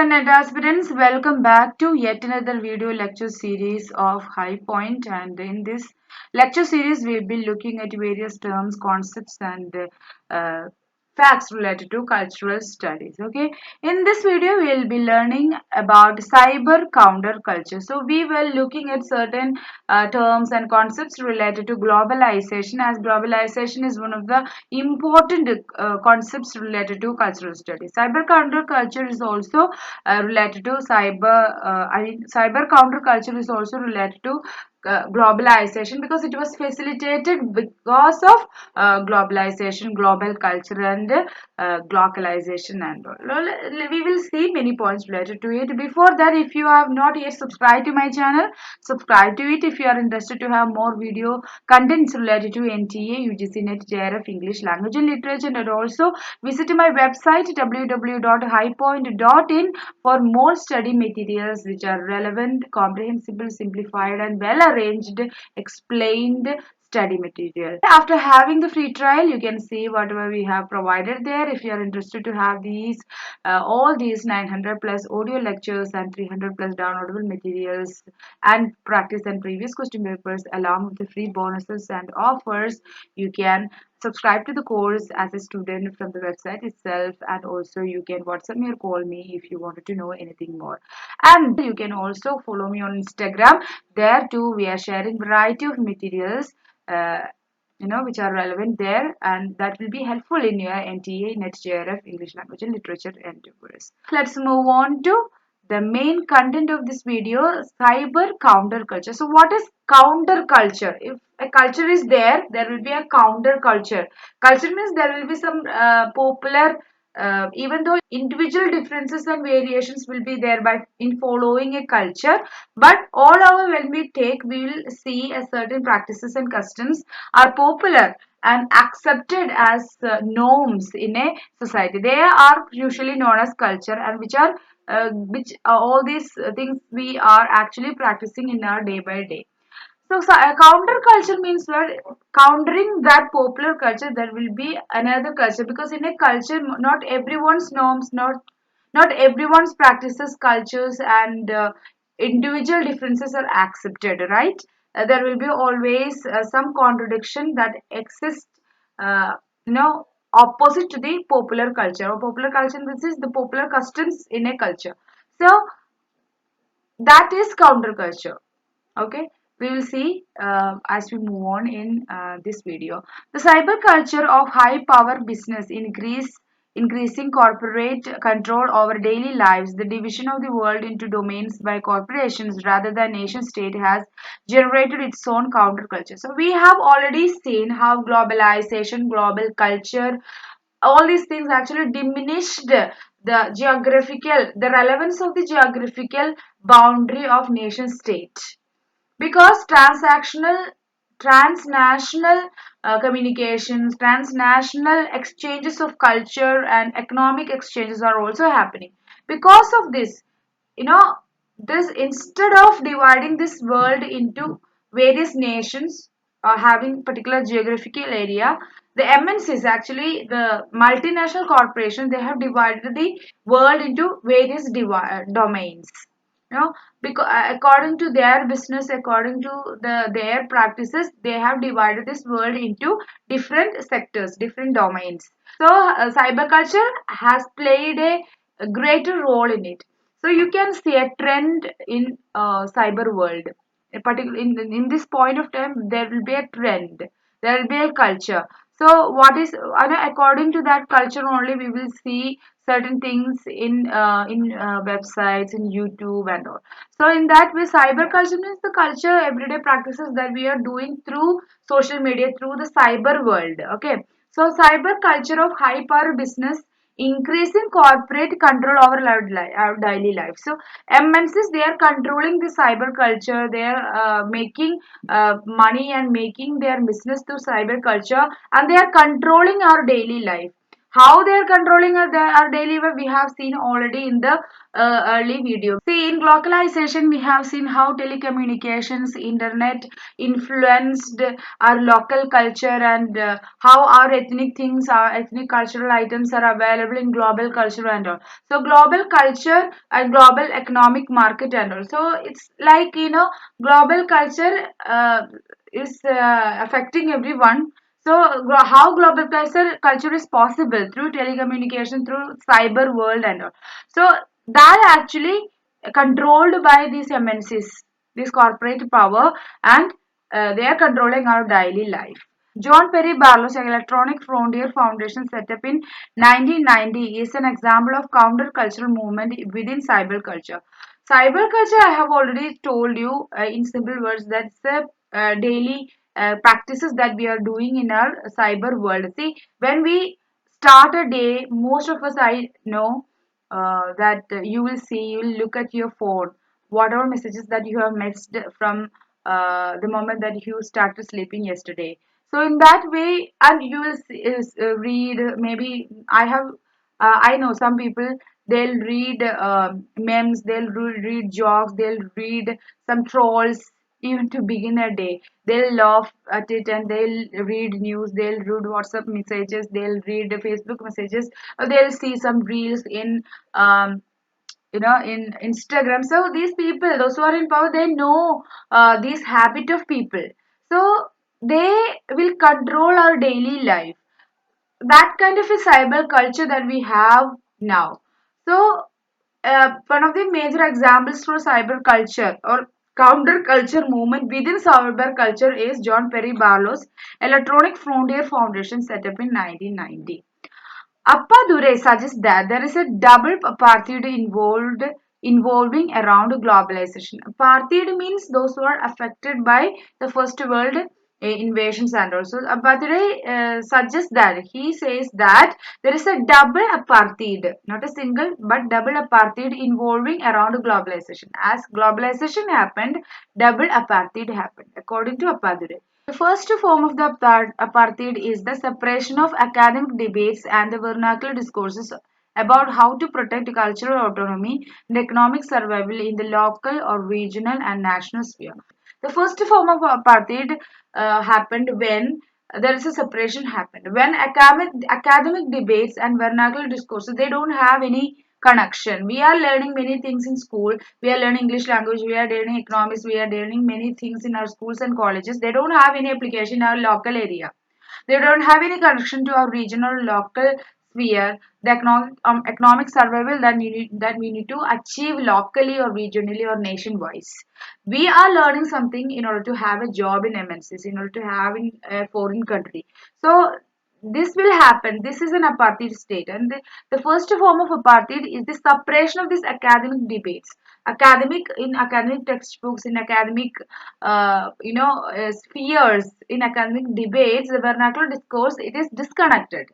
and net aspirants, welcome back to yet another video lecture series of High Point. And in this lecture series, we'll be looking at various terms, concepts, and uh, facts related to cultural studies. Okay, in this video, we'll be learning about cyber counterculture. So, we were looking at certain terms and concepts related to globalization, as globalization is one of the important concepts related to cultural studies. Cyber counterculture is also related to cyber counterculture is also related to globalization because it was facilitated because of globalization, global culture, and globalization and all. We will see many points related to it. Before that, if you have not yet subscribed to my channel, subscribe to it if you are interested to have more video contents related to NTA, UGC NET, JRF, English language and literature, and also visit my website www.highpoint.in for more study materials which are relevant, comprehensible, simplified, and well arranged, explained study material. After having the free trial, you can see whatever we have provided there. If you are interested to have these all these 900 plus audio lectures and 300 plus downloadable materials and practice and previous question papers along with the free bonuses and offers, you can subscribe to the course as a student from the website itself, and also you can WhatsApp me or call me if you wanted to know anything more. And you can also follow me on Instagram. There too we are sharing variety of materials uh, which are relevant there, and that will be helpful in your NTA, NET, JRF, English language and literature endeavors. Let's move on to the main content of this video, cyber counterculture. So what is counterculture? If a culture is there, there will be a counterculture. Culture means there will be some popular, even though individual differences and variations will be there by in following a culture, but all over when we take, we will see a certain practices and customs are popular and accepted as norms in a society. They are usually known as culture, and which all these things we are actually practicing in our day by day. So counterculture means that countering that popular culture, there will be another culture, because in a culture, not everyone's norms, not everyone's practices, cultures, and individual differences are accepted, right? There will be always some contradiction that exists, uh, you know, opposite to the popular culture. Or popular culture, this is the popular customs in a culture. So that is counterculture. Okay, we will see as we move on in this video. The cyber culture of high power business increasing corporate control over daily lives, the division of the world into domains by corporations rather than nation state has generated its own counterculture. So we have already seen how globalization, global culture, all these things actually diminished the relevance of the geographical boundary of nation state, because transnational communications, transnational exchanges of culture and economic exchanges are also happening. Because of this, you know this, instead of dividing this world into various nations having particular geographical area, the MNCs, actually the multinational corporations, they have divided the world into various domains, because according to their business, according to their practices, they have divided this world into different sectors, different domains. So cyberculture has played a greater role in it. So you can see a trend in cyber world. A particular in this point of time, there will be a trend. There will be a culture. So what is according to that culture only, we will see certain things in websites, in YouTube and all. So in that way, cyber culture means the culture, everyday practices that we are doing through social media, through the cyber world. Okay. So cyber culture of high power business increasing corporate control over our daily life. So MNCs, they are controlling the cyber culture. They are making money and making their business through cyber culture, and they are controlling our daily life. How they are controlling our daily life, we have seen already in the early video. See, in globalization, we have seen how telecommunications, internet influenced our local culture, and how our ethnic things, our ethnic cultural items are available in global culture and all. So global culture and global economic market and all. So it's like, global culture is affecting everyone. So, how global culture is possible through telecommunication, through cyber world and all. So, that actually controlled by these MNCs, this corporate power, and they are controlling our daily life. John Perry Barlow's Electronic Frontier Foundation set up in 1990 is an example of countercultural movement within cyberculture. Cyberculture, I have already told you in simple words, that's the daily practices that we are doing in our cyber world. See, when we start a day, most of us, I know that you will see, you will look at your phone, whatever messages that you have missed from the moment that you started sleeping yesterday. So in that way, and you will see, read, maybe I know some people, they'll read memes, they'll read jokes, they'll read some trolls even to begin a day. They'll laugh at it and they'll read news, they'll read WhatsApp messages, they'll read Facebook messages, or they'll see some reels in in Instagram. So these people, those who are in power, they know this habit of people. So they will control our daily life. That kind of a cyber culture that we have now. So one of the major examples for cyber culture or counterculture movement within cyber culture is John Perry Barlow's Electronic Frontier Foundation set up in 1990. Appadure suggests that there is a double apartheid involving around globalization. Apartheid means those who are affected by the first world invasions and also Appadure suggests that he says that there is a double apartheid, not a single but double apartheid involving around globalization. As globalization happened, double apartheid happened according to Appadure. The first form of the apartheid is the separation of academic debates and the vernacular discourses about how to protect cultural autonomy and economic survival in the local or regional and national sphere. The first form of apartheid happened when there is a separation happened. When academic debates and vernacular discourses, they don't have any connection. We are learning many things in school. We are learning English language. We are learning economics. We are learning many things in our schools and colleges. They don't have any application in our local area. They don't have any connection to our regional or local sphere. The economic survival that we need to achieve locally or regionally or nation wise. We are learning something in order to have a job in MNCs, in order to have in a foreign country. So this will happen. This is an apartheid state, and the first form of apartheid is the separation of these academic debates. Academic textbooks, in academic spheres, in academic debates, the vernacular discourse, it is disconnected.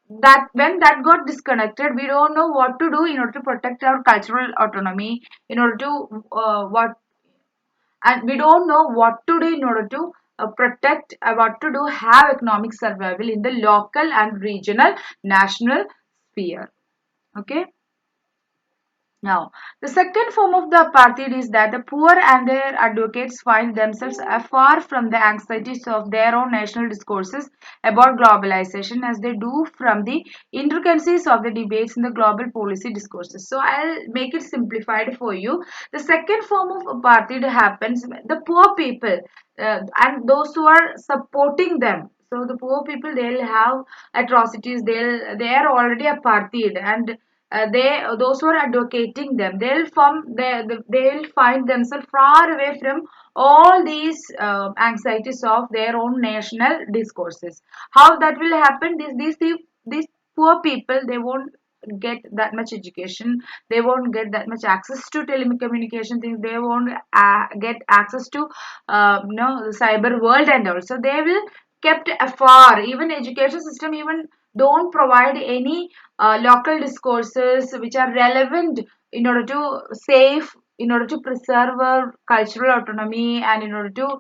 That when that got disconnected, we don't know what to do in order to protect our cultural autonomy, in order to what and we don't know what to do in order to protect what to do have economic survival in the local and regional national sphere. Okay. Now, the second form of the apartheid is that the poor and their advocates find themselves far from the anxieties of their own national discourses about globalization as they do from the intricacies of the debates in the global policy discourses. So, I'll make it simplified for you. The second form of apartheid happens when the poor people and those who are supporting them. So the poor people, they'll have atrocities. They are already apartheid, and those who are advocating them, they'll find themselves far away from all these anxieties of their own national discourses. How that will happen? These poor people, they won't get that much education, they won't get that much access to telecommunication things, they won't get access to the cyber world, and also they will kept afar. Even education system even don't provide any local discourses which are relevant in order to save in order to preserve our cultural autonomy and in order to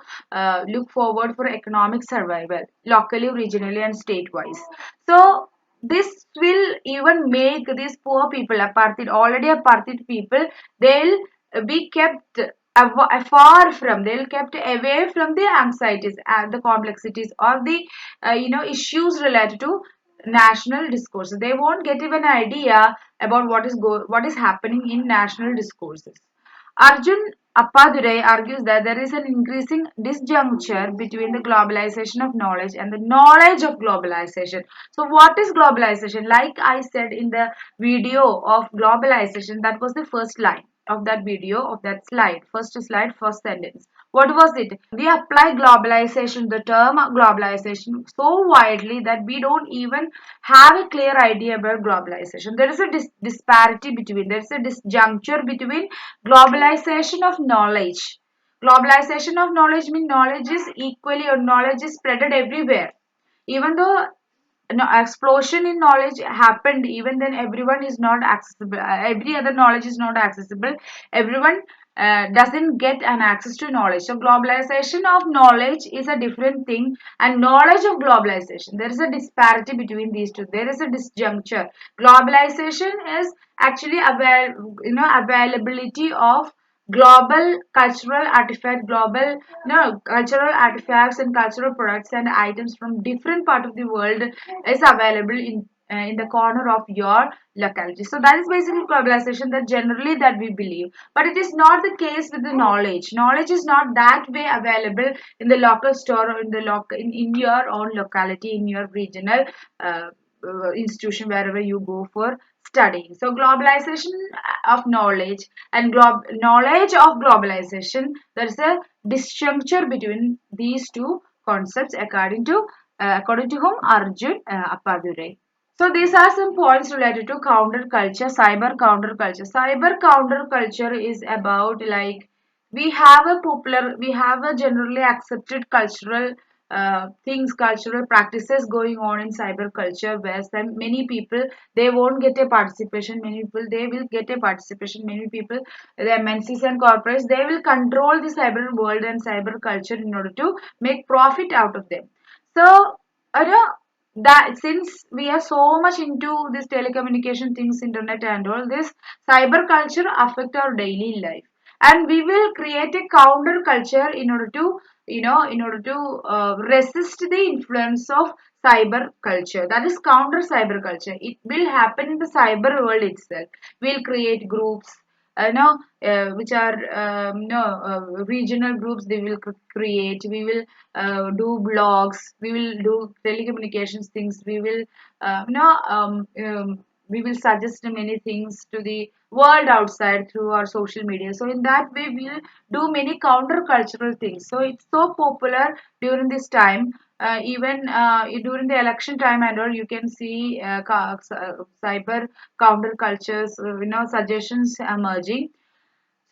look forward for economic survival locally, regionally, and state-wise. So this will even make these poor people, apartheid, already apartheid people, they'll be kept far from, they'll kept away from the anxieties and the complexities or the issues related to national discourses. They won't get even an idea about what is happening in national discourses. Arjun Appadurai argues that there is an increasing disjuncture between the globalization of knowledge and the knowledge of globalization. So, what is globalization? Like I said in the video of globalization, that was the first line of that video, of that slide, first sentence. What was it? We apply globalization, the term globalization, so widely that we don't even have a clear idea about globalization. There is a disparity between, there is a disjuncture between globalization of knowledge. Globalization of knowledge means knowledge is equally or knowledge is spreaded everywhere. Even though no explosion in knowledge happened, even then everyone is not accessible, every other knowledge is not accessible, everyone doesn't get an access to knowledge. So globalization of knowledge is a different thing, and knowledge of globalization, there is a disparity between these two, there is a disjuncture. Globalization is actually availability of global cultural artifact, global no cultural artifacts and cultural products and items from different part of the world is available in the corner of your locality. So that is basically globalization, that generally that we believe, but it is not the case with the knowledge. Knowledge is not that way available in the local store or in the in your own locality, in your regional institution, wherever you go for studying. So globalization of knowledge and knowledge of globalization, there is a disjuncture between these two concepts according to whom? Arjun Appadurai. So these are some points related to counterculture, cyber counterculture. Cyber counterculture is about, like, we have a generally accepted cultural things, cultural practices going on in cyber culture, where many people, they won't get a participation, many people they will get a participation, many people, the MNCs and corporates, they will control the cyber world and cyber culture in order to make profit out of them. So, that since we are so much into this telecommunication things, internet and all this, cyber culture affect our daily life, and we will create a counter culture in order to resist the influence of cyber culture. That is counter cyber culture. It will happen in the cyber world itself. We'll create groups, no, which are no regional groups. They will create. We will do blogs. We will do telecommunications things. We will we will suggest many things to the world outside through our social media. So in that way, we'll do many counter cultural things. So it's so popular during this time. Even during the election time and all, you can see cyber counter cultures, suggestions emerging.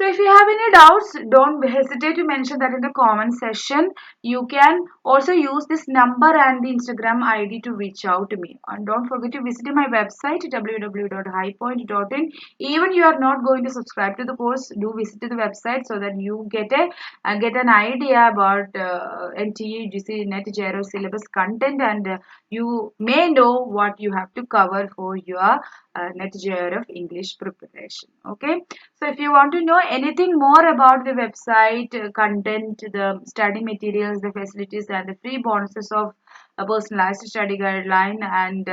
So if you have any doubts, don't hesitate to mention that in the comment section. You can also use this number and the Instagram ID to reach out to me. And don't forget to visit my website www.highpoint.in. Even you are not going to subscribe to the course, do visit the website so that you get an idea about NTE, GC, NET, JRO syllabus content, and you may know what you have to cover for your NET JRF English preparation. Okay. So if you want to know anything more about the website, content, the study materials, the facilities, and the free bonuses of a personalized study guideline and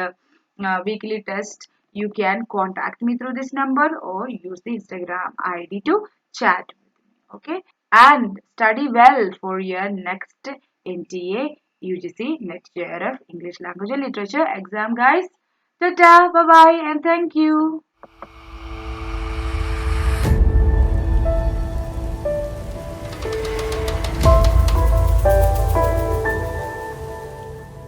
weekly test, you can contact me through this number or use the Instagram ID to chat with me. Okay, and study well for your next NTA UGC Next JRF English Language and Literature exam, guys. Tata, bye bye, and thank you.